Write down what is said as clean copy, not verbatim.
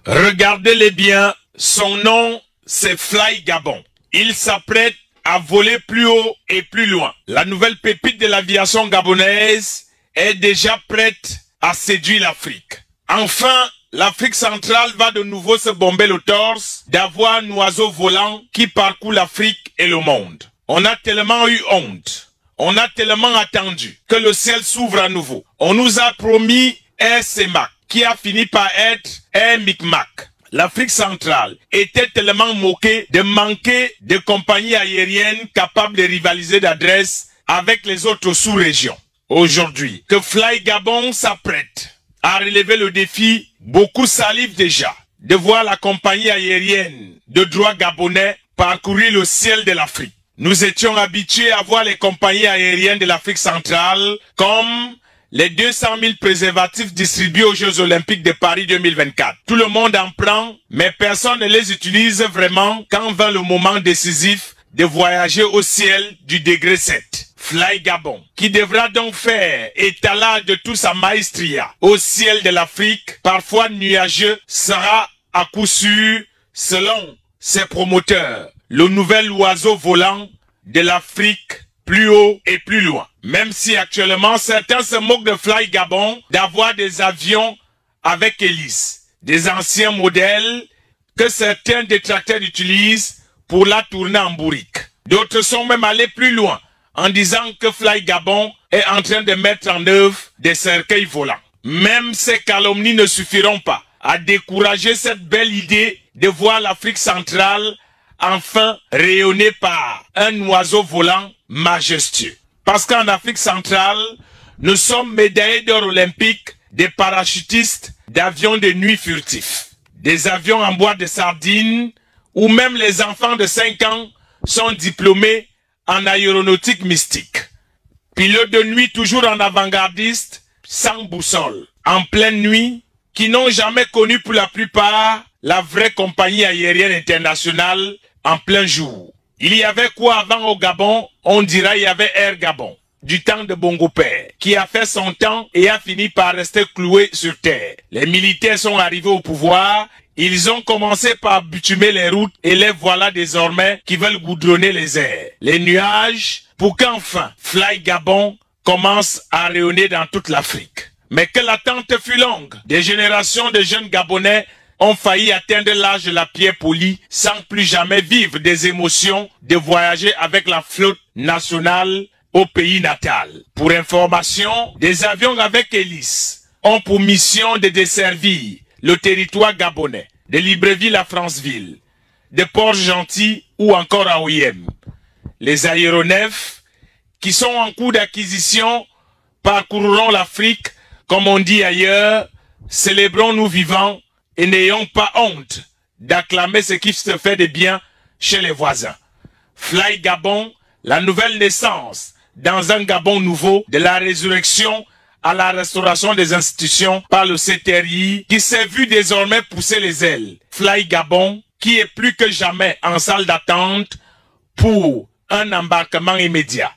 Regardez-les bien, son nom c'est Fly Gabon. Il s'apprête à voler plus haut et plus loin. La nouvelle pépite de l'aviation gabonaise est déjà prête à séduire l'Afrique. Enfin, l'Afrique centrale va de nouveau se bomber le torse d'avoir un oiseau volant qui parcourt l'Afrique et le monde. On a tellement eu honte, on a tellement attendu que le ciel s'ouvre à nouveau. On nous a promis un CEMAC qui a fini par être un Micmac. L'Afrique centrale était tellement moquée de manquer de compagnies aériennes capables de rivaliser d'adresse avec les autres sous-régions. Aujourd'hui, que Fly Gabon s'apprête à relever le défi, beaucoup salivent déjà de voir la compagnie aérienne de droit gabonais parcourir le ciel de l'Afrique. Nous étions habitués à voir les compagnies aériennes de l'Afrique centrale comme les 200 000 préservatifs distribués aux Jeux Olympiques de Paris 2024. Tout le monde en prend, mais personne ne les utilise vraiment quand vint le moment décisif de voyager au ciel du degré 7. Fly Gabon, qui devra donc faire étalage de toute sa maestria au ciel de l'Afrique, parfois nuageux, sera à coup sûr, selon ses promoteurs, le nouvel oiseau volant de l'Afrique plus haut et plus loin. Même si actuellement certains se moquent de Fly Gabon d'avoir des avions avec hélice, des anciens modèles que certains détracteurs utilisent pour la tourner en bourrique. D'autres sont même allés plus loin en disant que Fly Gabon est en train de mettre en œuvre des cercueils volants. Même ces calomnies ne suffiront pas à décourager cette belle idée de voir l'Afrique centrale enfin rayonner par un oiseau volant majestueux. Parce qu'en Afrique centrale, nous sommes médaillés d'or olympique des parachutistes d'avions de nuit furtifs, des avions en boîte de sardines, où même les enfants de 5 ans sont diplômés en aéronautique mystique. Pilotes de nuit toujours en avant-gardiste, sans boussole, en pleine nuit, qui n'ont jamais connu pour la plupart la vraie compagnie aérienne internationale en plein jour. Il y avait quoi avant au Gabon? On dira il y avait Air Gabon, du temps de Bongo Père, qui a fait son temps et a fini par rester cloué sur terre. Les militaires sont arrivés au pouvoir, ils ont commencé par bitumer les routes et les voilà désormais qui veulent goudronner les airs, les nuages, pour qu'enfin Fly Gabon commence à rayonner dans toute l'Afrique. Mais que l'attente fut longue. Des générations de jeunes Gabonais ont failli atteindre l'âge de la pierre polie sans plus jamais vivre des émotions de voyager avec la flotte nationale au pays natal. Pour information, des avions avec hélice ont pour mission de desservir le territoire gabonais, de Libreville à Franceville, de Port-Gentil ou encore à Oyem. Les aéronefs qui sont en cours d'acquisition parcourront l'Afrique, comme on dit ailleurs, célébrons-nous vivants et n'ayons pas honte d'acclamer ce qui se fait de bien chez les voisins. Fly Gabon, la nouvelle naissance dans un Gabon nouveau, de la résurrection à la restauration des institutions par le CTRI qui s'est vu désormais pousser les ailes. Fly Gabon qui est plus que jamais en salle d'attente pour un embarquement immédiat.